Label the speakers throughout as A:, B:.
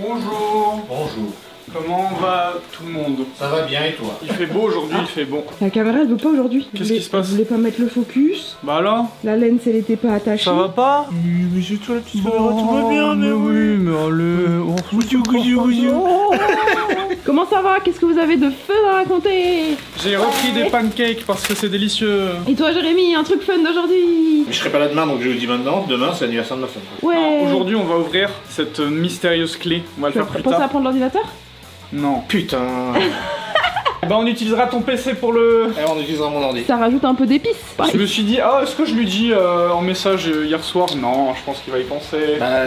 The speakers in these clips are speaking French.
A: Bonjour.
B: Bonjour.
A: Comment va tout le monde?
B: Ça va bien et toi?
A: Il fait beau aujourd'hui, il fait bon.
C: La caméra elle veut pas aujourd'hui.
A: Qu'est-ce qui se passe?
C: Elle voulait pas mettre le focus.
A: Bah alors?
C: La lens elle était pas attachée.
A: Ça va pas?
B: Oui, mais c'est toi la petite caméra, tout va bien, mais oui.
A: mais allez...
C: Comment ça va? Qu'est-ce que vous avez de fun à raconter?
A: J'ai repris des pancakes parce que c'est délicieux.
C: Et toi Jérémy, un truc fun d'aujourd'hui?
B: Mais je serai pas là demain, donc je vous le dis maintenant. Demain, c'est l'anniversaire de ma femme.
C: Ouais.
A: Non, aujourd'hui on va ouvrir cette mystérieuse clé. On va le faire plus
C: Pensez à
A: tard.
C: prendre l'ordinateur?
A: Non.
B: Putain.
A: Bah on utilisera ton PC pour le...
B: Alors on utilisera mon ordi.
C: Ça rajoute un peu d'épices.
A: Je me suis dit, ah est-ce que je lui dis en message hier soir? Non, je pense qu'il va y penser.
B: Bah,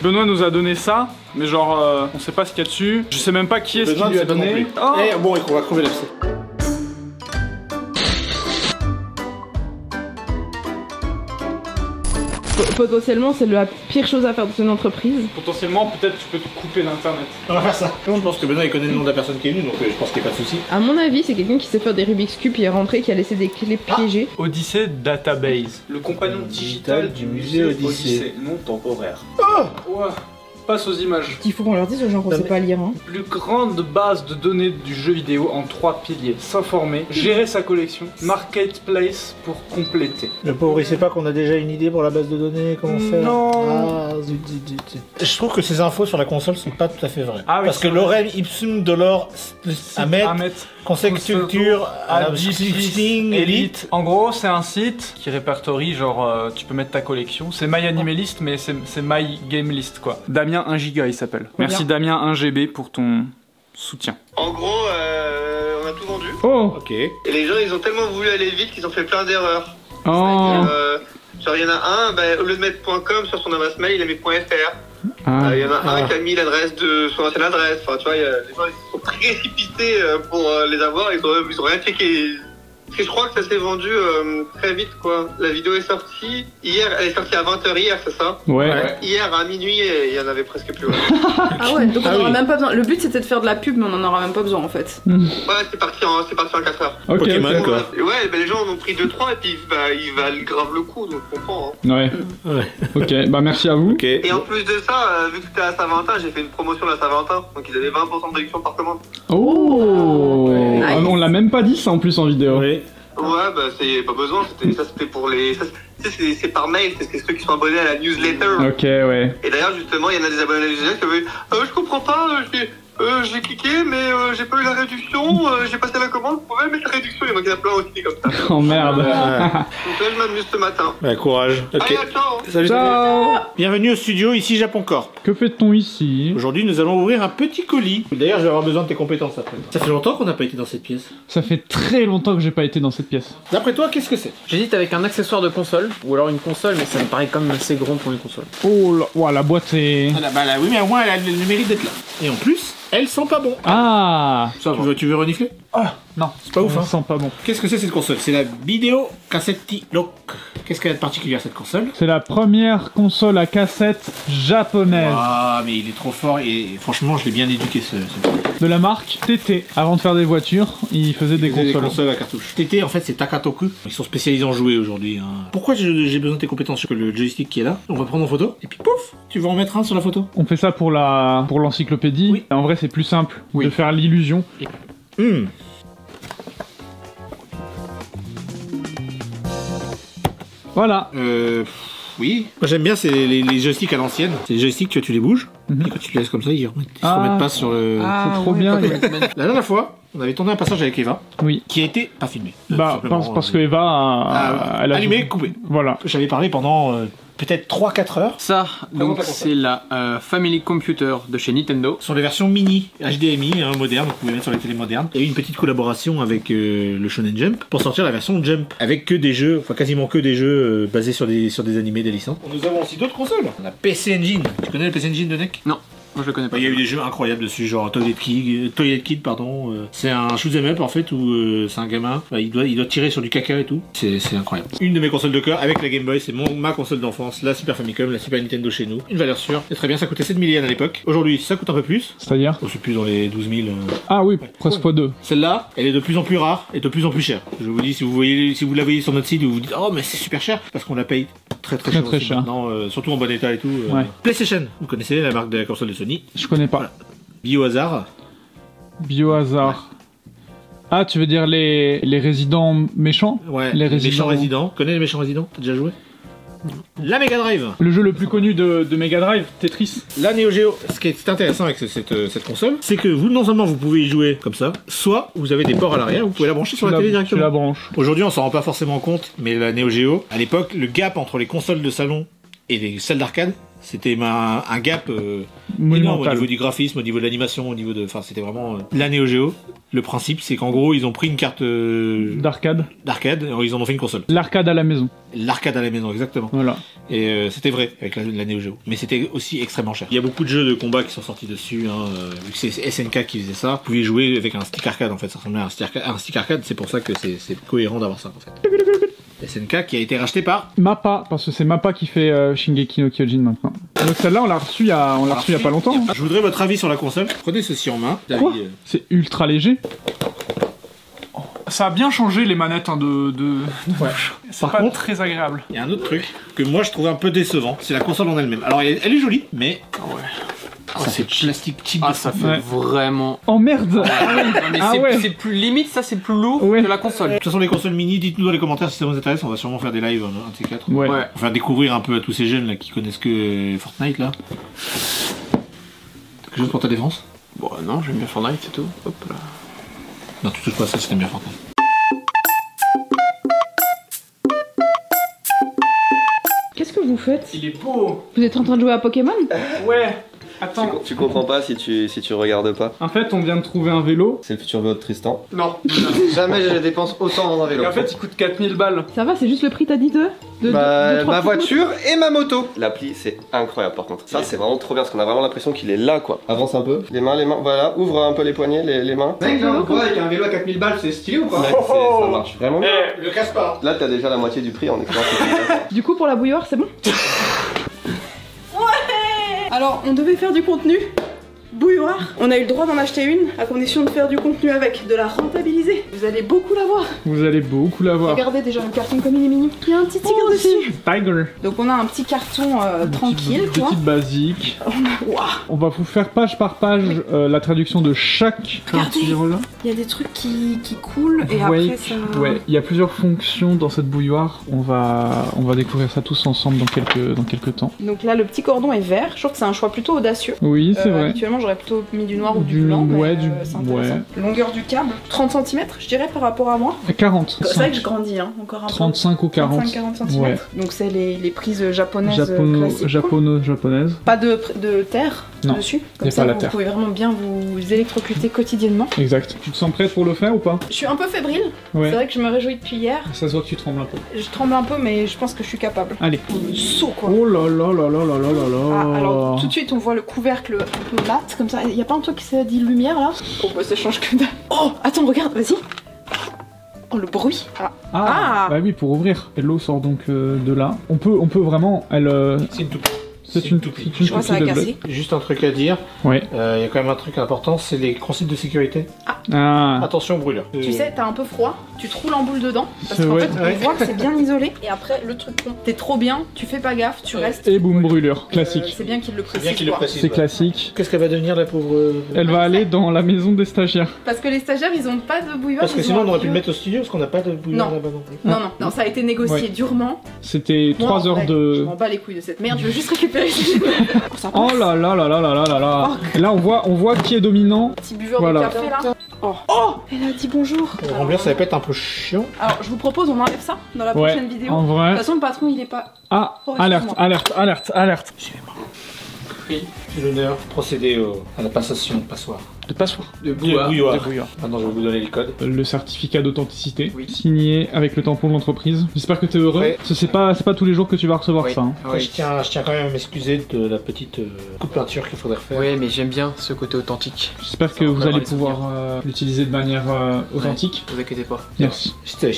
A: Benoît nous a donné ça, mais genre on sait pas ce qu'il y a dessus. Je sais même pas qui est-ce qui lui a
B: pas non
A: donné.
B: plus.
A: Oh.
B: Eh, bon, on va crever l'abcès.
C: Potentiellement c'est la pire chose à faire dans une entreprise.
A: Potentiellement, peut-être tu peux te couper d'internet.
B: On va faire ça. Je pense que Benoît il connaît le nom de la personne qui est venue, donc je pense qu'il n'y a pas de souci.
C: À mon avis c'est quelqu'un qui s'est fait des Rubik's Cube, qui est rentré, qui a laissé des clés piégées.
A: Odyssey Database. Le compagnon digital du musée Odyssey. Non temporaire. Oh ouais. Passe aux images.
C: Il faut qu'on leur dise aux gens qu'on sait pas lire. Hein.
A: Plus grande base de données du jeu vidéo en 3 piliers. S'informer, gérer sa collection, marketplace pour compléter.
B: Le pauvre, il sait pas qu'on a déjà une idée pour la base de données, comment faire.
A: Non.
B: Ah, zut. Je trouve que ces infos sur la console sont pas tout à fait vraies.
A: Ah oui,
B: parce que
A: c'est vrai.
B: l'orem ipsum dolor amet conseil culture
A: Adjusting
B: elite.
A: Elite. En gros, c'est un site qui répertorie, genre, tu peux mettre ta collection. C'est My Anime List, mais c'est My Game List, quoi. Damien 1 giga, il s'appelle. Merci Damien 1 GB pour ton soutien.
D: En gros, on a tout vendu.
A: Oh.
B: Ok.
D: Et les gens, ils ont tellement voulu aller vite qu'ils ont fait plein d'erreurs.
A: Oh.
D: Genre, il y en a un, au lieu de mettre .com sur son adresse mail, il a mis .fr. Il y en a un qui a mis l'adresse de son ancienne adresse. Enfin, tu vois, les gens ils sont précipités pour les avoir. Ils ont rien checké. Parce que je crois que ça s'est vendu très vite, quoi. La vidéo est sortie hier. Elle est sortie à 20h hier, c'est ça?
A: Ouais.
D: Hier à minuit, il y en avait presque plus. Ouais,
E: Ah ouais, donc on aura même pas besoin. Le but c'était de faire de la pub, mais on en aura même pas besoin en fait.
D: ouais, c'est parti en 4 heures.
A: Ok,
B: Pokémon,
A: ok.
B: quoi.
D: Ouais, les gens en ont pris 2-3 et puis ils valent grave le coup, donc je comprends. Hein.
A: Ouais.
B: Ouais.
A: Ok, bah merci à vous.
B: Ok.
D: Et en plus de ça, vu que c'était à Saint-Valentin, j'ai fait une promotion à Saint-Valentin, donc ils avaient 20% de réduction par commande.
A: Oh.
E: Nice.
A: Ah, on l'a même pas dit ça en plus en vidéo.
B: Oui.
D: Ouais, bah c'est pas besoin, c'était pour les... c'est par mail, c'est ceux qui sont abonnés à la newsletter.
A: Ok, ouais.
D: Et d'ailleurs, justement, il y en a des abonnés à la newsletter qui avaient je comprends pas, j'ai cliqué, mais j'ai pas eu la réduction, j'ai passé la commande, vous pouvez mettre la réduction, il y en a plein aussi comme ça.
A: Oh merde.
D: Donc là, je m'amuse ce matin.
B: Ouais, courage. Ok.
D: Allez, ciao.
B: Salut.
A: Ciao.
B: Bienvenue au studio, ici Japon Corp.
A: Que fait-on ici?
B: Aujourd'hui, nous allons ouvrir un petit colis. D'ailleurs, je vais avoir besoin de tes compétences après. Ça fait longtemps qu'on n'a pas été dans cette pièce.
A: Ça fait très longtemps que j'ai pas été dans cette pièce.
B: D'après toi, qu'est-ce que c'est?
F: J'hésite avec un accessoire de console, ou alors une console, mais ça me paraît quand même assez grand pour une console.
A: Oh là, ouah, la boîte est...
B: Oui, mais au moins, elle a le mérite d'être là. Et en plus, elles sont pas bon.
A: Ah.
B: Ça, tu veux renifler?
A: Ah non,
B: C'est pas ouf,
A: ça
B: hein.
A: sent pas bon.
B: Qu'est-ce que c'est cette console? C'est la Video Cassetti Lock. Qu'est-ce qu'elle a de particulier cette console?
A: C'est la première console à cassette japonaise
B: Ah, mais il est trop fort et franchement, je l'ai bien éduqué ce
A: de la marque TT. Avant de faire des voitures, ils faisaient des
B: Des
A: consoles.
B: consoles à cartouche. TT, en fait, c'est Takatoku. Ils sont spécialisés en jouets aujourd'hui. Hein. Pourquoi j'ai besoin de tes compétences sur le joystick qui est là? On va prendre en photo et puis pouf, tu vas en mettre un sur la photo.
A: On fait ça pour l'encyclopédie.
B: Oui.
A: En vrai, c'est plus simple
B: Oui.
A: de faire l'illusion. Voilà.
B: Oui. Moi j'aime bien, c'est les joysticks à l'ancienne. C'est les joysticks, tu les bouges. Et quand tu les laisses comme ça, ils se remettent pas sur le...
A: C'est trop bien.
B: La dernière fois, on avait tourné un passage avec Eva,
A: Oui.
B: qui a été pas filmé.
A: Bah, parce que Eva elle a
B: allumé, coupé.
A: Voilà.
B: J'avais parlé pendant peut-être 3-4 heures
F: Ça, donc
B: la
F: c'est la Family Computer de chez Nintendo.
B: sur les versions mini HDMI moderne, vous pouvez mettre sur les télés modernes. Il y a eu une petite collaboration avec le Shonen Jump pour sortir la version Jump avec que des jeux, enfin quasiment que des jeux basés sur des animés, des licences. Nous avons aussi d'autres consoles. On a PC Engine. Tu connais le PC Engine de NEC?
F: Non, moi je le connais pas.
B: Il y a eu des jeux incroyables dessus, genre Toilet Kid, pardon. C'est un shoot'em up en fait où c'est un gamin, il doit tirer sur du caca et tout. C'est incroyable. Une de mes consoles de cœur avec la Game Boy, c'est ma console d'enfance, la Super Famicom, la Super Nintendo chez nous. Une valeur sûre. Et très bien, ça coûtait 7 000 yens à l'époque. Aujourd'hui, ça coûte un peu plus.
A: C'est-à-dire?
B: On sait plus dans les 12 000.
A: Ah oui, presque x2.
B: Celle-là, elle est de plus en plus rare et de plus en plus chère. Je vous dis, si vous la voyez sur notre site, vous vous dites, oh mais c'est super cher, parce qu'on la paye très
A: Très,
B: cher.
A: très
B: aussi
A: cher.
B: maintenant, surtout en bon état et tout.
A: Ouais.
B: PlayStation, vous connaissez la marque de la console de Sony.
A: Je connais pas.
B: Voilà. Biohazard.
A: Biohazard. Ah, tu veux dire les résidents méchants?
B: Ouais,
A: Les
B: les méchants
A: résidents.
B: résidents. Tu connais les méchants résidents? T'as déjà joué? La Mega Drive.
A: Le jeu le plus connu de Mega Drive, Tetris.
B: La Neo Geo. Ce qui est intéressant avec cette console, c'est que vous, non seulement vous pouvez y jouer comme ça, soit vous avez des ports à l'arrière, vous pouvez la brancher sur la télé
A: Tu la
B: directement.
A: branches.
B: Aujourd'hui, on s'en rend pas forcément compte, mais la Neo Geo, à l'époque, le gap entre les consoles de salon et les salles d'arcade, c'était un gap énorme au
A: Monumental.
B: niveau du graphisme, au niveau de l'animation, au niveau de... Enfin, c'était vraiment... La Neo Geo, le principe, c'est qu'en gros, ils ont pris une carte
A: D'arcade.
B: d'arcade, et ils en ont fait une console.
A: L'arcade à la maison.
B: L'arcade à la maison, exactement.
A: Voilà.
B: Et c'était vrai avec la Neo Geo. Mais c'était aussi extrêmement cher. Il y a beaucoup de jeux de combat qui sont sortis dessus, hein, vu que c'est SNK qui faisait ça. Vous pouviez jouer avec un stick arcade, en fait. Ça ressemblait à un stick arcade, c'est pour ça que c'est cohérent d'avoir ça, en fait. SNK qui a été racheté par...
A: Mappa, parce que c'est Mappa qui fait Shingeki no Kyojin maintenant. Donc celle-là, on l'a reçue il y a pas longtemps. Hein.
B: Je voudrais votre avis sur la console. Prenez ceci en main.
A: Quoi? C'est ultra léger. Ça a bien changé les manettes hein,
B: Ouais.
A: C'est
B: Par
A: pas
B: contre,
A: très agréable.
B: il y a un autre truc que moi je trouve un peu décevant. C'est la console en elle-même. Alors elle est jolie, mais... Ça fait plastique cheap.
F: Ah, ça fait
A: Ouais.
F: vraiment.
A: Oh merde.
F: Non, mais
A: Ah
F: c'est
A: ouais.
F: c'est plus limite, ça c'est plus lourd
A: Ouais.
F: que la console.
B: De toute façon, les consoles mini, dites-nous dans les commentaires si ça vous intéresse. On va sûrement faire des lives, un de ces quatre.
A: Ouais.
F: Ouais.
B: On va faire découvrir un peu à tous ces jeunes là qui connaissent que Fortnite là. T'as quelque chose pour ta défense?
F: Bon, non, j'aime bien Fortnite, c'est tout. Hop là.
B: Non, tu touches pas à ça si t'aimes bien Fortnite.
C: Qu'est-ce que vous faites?
A: Il est beau.
C: Vous êtes en train de jouer à Pokémon?
A: Ouais. Attends.
G: Tu comprends pas si tu regardes pas.
A: En fait, on vient de trouver un vélo.
G: C'est le futur vélo de Tristan.
D: Non, jamais je dépense autant dans un vélo.
A: Et en fait, il coûte 4000 balles.
C: Ça va, c'est juste le prix t'as dit de
D: Bah,
C: trois
D: ma
C: petites
D: voiture et ma moto.
G: L'appli c'est incroyable par contre. Ça c'est vraiment trop bien parce qu'on a vraiment l'impression qu'il est là quoi. Avance un peu. Les mains, voilà. Ouvre un peu les poignets, les mains.
D: Mec, là, on voit avec un vélo à 4000 balles, c'est stylé ou pas?
G: Mec, ça marche vraiment bien.
B: Le casse pas.
G: Là t'as déjà la moitié du prix en écoutant ce que tu fais.
C: Du coup, pour la bouilloire, c'est bon?
E: Alors, on devait faire du contenu. Bouilloire. On a eu le droit d'en acheter une à condition de faire du contenu avec, de la rentabiliser. Vous allez beaucoup la voir.
A: Vous allez beaucoup la voir.
E: Regardez déjà le carton comme il est mignon. Il y a un petit tigre dessus.
A: Tiger.
E: Donc on a un petit carton tranquille quoi.
A: Petite basique.
E: Waouh.
A: On va vous faire page par page la traduction de chaque peinture.
E: Il y a des trucs qui coulent et
A: Ouais,
E: après ça...
A: ouais, il y a plusieurs fonctions dans cette bouilloire. On va découvrir ça tous ensemble dans quelques temps.
E: Donc là le petit cordon est vert. Je trouve que c'est un choix plutôt audacieux.
A: Oui, c'est vrai.
E: Habituellement j'aurais plutôt mis du noir ou du
A: Du-
E: blanc. Mais,
A: ouais,
E: c'est intéressant. Longueur du câble, 30 cm je dirais par rapport à moi.
A: 40.
E: C'est vrai que je grandis hein, encore un peu.
A: 35 ou 40.
E: 35-40 cm.
A: Ouais.
E: Donc c'est les prises japonaises classiques.
A: Japonaise.
E: Pas de terre
A: Non,
E: dessus.
A: y
E: Comme
A: a
E: ça
A: pas la
E: vous
A: terre.
E: pouvez vraiment bien vous électrocuter quotidiennement.
A: Exact. Tu te sens prête pour le faire ou pas?
E: Je suis un peu fébrile.
A: Ouais.
E: C'est vrai que je me réjouis depuis hier.
A: Ça se voit que tu trembles un peu.
E: Je tremble un peu mais je pense que je suis capable.
A: Allez.
E: Saut quoi.
A: Oh là là là là là là là là.
E: Ah, alors tout de suite on voit le couvercle un peu mat comme ça. Y a pas un truc qui s'est dit lumière là? Oh bah ça change que dalle. Oh attends regarde vas-y. Oh le bruit. Ah. Ah.
A: Bah oui, pour ouvrir. Et l'eau sort donc de là. On peut vraiment.
B: C'est une toupie.
A: C'est une
B: toupie.
E: Je crois que ça va
A: toupie de
E: casser.
B: Juste un truc à dire.
A: Ouais.
B: Il y a quand même un truc important, c'est les consignes de sécurité.
A: Ah.
B: Attention brûleur.
E: Tu sais, t'as un peu froid, tu te roules en boule dedans, parce
A: C'est
E: qu'en
A: vrai.
E: fait,
B: Ouais.
E: on voit que c'est bien isolé, et après, le truc, t'es trop bien, tu fais pas gaffe, tu restes.
A: Et boum, brûlure. Classique.
E: C'est bien qu'il le précise.
B: bien qu'il le
E: quoi.
B: précise.
A: C'est
B: ouais.
A: classique.
B: Qu'est-ce qu'elle va devenir la pauvre
A: Elle va aller dans la maison des stagiaires.
E: Parce que les stagiaires, ils ont pas de bouilloire.
B: Parce que
E: ils
B: sinon
E: ont
B: on
E: un
B: aurait pu le
E: vieux-
B: mettre au studio parce qu'on n'a pas de bouillon
E: Non.
B: là-bas non plus.
E: Non, non, non, ça a été négocié
A: Ouais.
E: durement.
A: C'était
E: Moi,
A: 3
E: en
A: heures
E: vrai, Je
A: de.
E: m'en bats les couilles de cette merde, je veux juste récupérer ce ça
A: Oh là là là là là là là là. Et là on voit qui est dominant.
E: petit buveur
A: Voilà.
E: de café là. Oh, elle a dit bonjour.
B: L'ambiance ça va être un peu chiant.
E: Alors, je vous propose, on enlève ça dans la
A: Ouais.
E: prochaine vidéo.
A: En
E: De
A: vrai.
E: toute façon, le patron, il est pas.
A: Ah,
E: Oh,
A: alerte,
E: excuse-moi.
A: alerte, alerte, alerte.
B: J'ai l'honneur de procéder à la passation de passoire.
A: De passoire.
F: De
B: De
F: bouilloire.
B: bouilloire. Maintenant je vais vous donner les codes.
A: Le certificat d'authenticité,
F: Oui.
A: signé avec le tampon de l'entreprise. J'espère que t'es heureux.
B: Ouais.
A: Parce que c'est pas tous les jours que tu vas recevoir
F: Oui.
A: ça. Hein.
F: Ah oui.
B: Je tiens quand même à m'excuser de la petite coup de peinture qu'il faudrait refaire.
F: Oui, mais j'aime bien ce côté authentique.
A: J'espère que
F: Ça, on
A: vous
F: va
A: allez
F: avoir les
A: pouvoir l'utiliser de manière authentique.
F: Ne vous inquiétez pas.
A: Merci.
B: C'était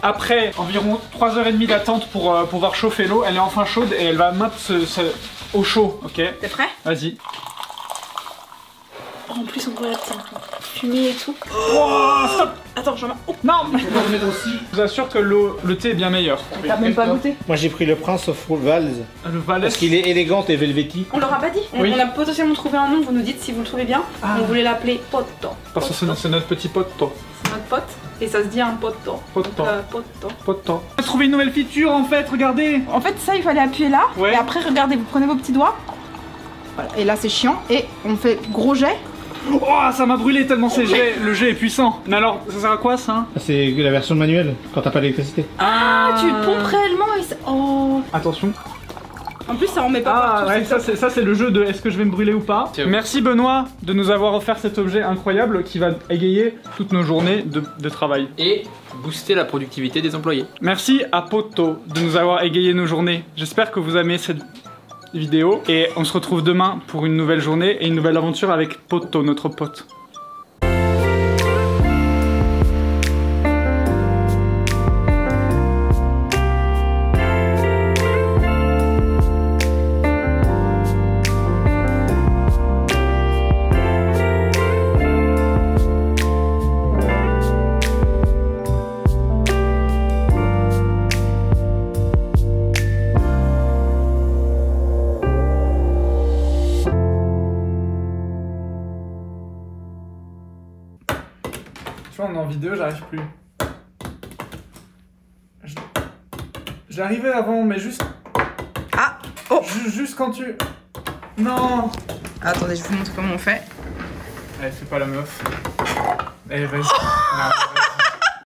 A: Après environ 3h30 d'attente pour pouvoir chauffer l'eau, elle est enfin chaude et elle va mettre au chaud, ok?
E: T'es prêt?
A: Vas-y.
E: Oh, en plus, on voit la petite fumée et tout.
A: Oh, stop.
E: Attends, j'en ai. Oh,
A: Non, mais je vais en mettre aussi. Je vous assure que le thé est bien meilleur.
E: t'as même pas goûté.
B: Moi j'ai pris le Prince of Wales
A: Le Valais.
B: parce qu'il est élégant et velvety.
E: On leur a pas dit.
A: Oui.
E: On a potentiellement trouvé un nom, vous nous dites si vous le trouvez bien.
A: Ah.
E: On voulait l'appeler Potto.
A: Parce que c'est notre petit pote, toi.
E: C'est notre pote. Et ça se dit un Potto.
A: Potto.
E: Potto.
A: Pote, toi. On a trouvé une nouvelle feature en fait, regardez.
E: En fait, ça, il fallait appuyer là.
A: Ouais.
E: Et après, regardez, vous prenez vos petits doigts. Voilà. Et là, c'est chiant. Et on fait gros jet.
A: Oh, ça m'a brûlé tellement le jet est puissant. Mais alors, ça sert à quoi ça?
B: C'est la version manuelle quand t'as pas d'électricité.
E: Ah, tu pompes réellement et ça... Oh.
A: Attention.
E: En plus, ça en met pas
A: Ah
E: partout.
A: ouais, ça c'est le jeu de est-ce que je vais me brûler ou pas. Merci Benoît de nous avoir offert cet objet incroyable qui va égayer toutes nos journées de travail.
F: Et booster la productivité des employés.
A: Merci à Potto de nous avoir égayé nos journées. J'espère que vous aimez cette vidéo et on se retrouve demain pour une nouvelle journée et une nouvelle aventure avec Potto, notre pote. Tu vois, on est en vidéo, j'arrive plus. J'arrivais avant, mais juste...
E: Ah. Oh.
A: Juste quand tu... Non.
E: Attendez, je vous montre comment on fait.
A: Allez, fais pas la meuf. Allez, vas-y. Non, vas-y.